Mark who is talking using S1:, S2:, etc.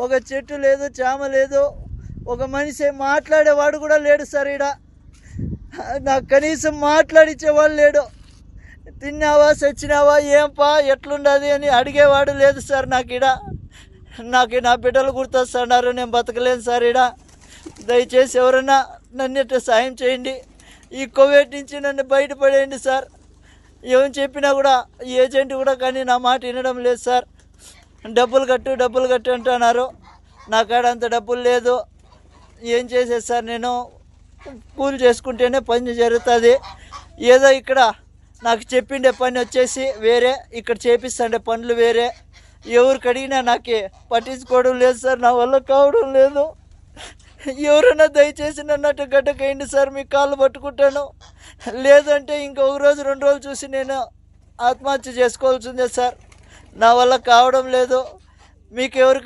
S1: ఒక చెట్టు లేదు, చేమ లేదు, ఒక మనిషి మాట్లాడేవాడు కూడా లేడు సార్. ఈడ నాకు కనీసం మాట్లాడించేవాడు లేడు. తిన్నావా, చచ్చినావా, ఏంపా, ఎట్లుండదు అని అడిగేవాడు లేదు సార్. నాకు నా బిడ్డలు గుర్తొస్తున్నారు, నేను బతకలేను సార్. దయచేసి ఎవరన్నా నన్ను సాయం చేయండి. ఈ కోవిడ్ నుంచి నన్ను బయటపడేయండి సార్. ఏం చెప్పినా కూడా ఏజెంట్ కూడా కానీ నా మాట వినడం లేదు సార్. డబ్బులు కట్టు అంటున్నారు. నా కాడ అంత డబ్బులు లేదు. ఏం చేసేది సార్? నేను కూలి చేసుకుంటేనే పని జరుగుతుంది. ఏదో ఇక్కడ నాకు చెప్పిండే పని వచ్చేసి వేరే, ఇక్కడ చేపిస్తుండే పనులు వేరే. ఎవరికి అడిగినా నాకు పట్టించుకోవడం లేదు సార్. నా వల్ల కావడం లేదు. ఎవరైనా దయచేసి నన్నట్టు గడ్డకైంది సార్, మీ కాళ్ళు పట్టుకుంటాను. లేదంటే ఇంకొక రోజు 2 రోజులు చూసి నేను ఆత్మహత్య చేసుకోవాల్సిందే సార్. నా వల్ల కావడం లేదు. మీకు ఎవరికైనా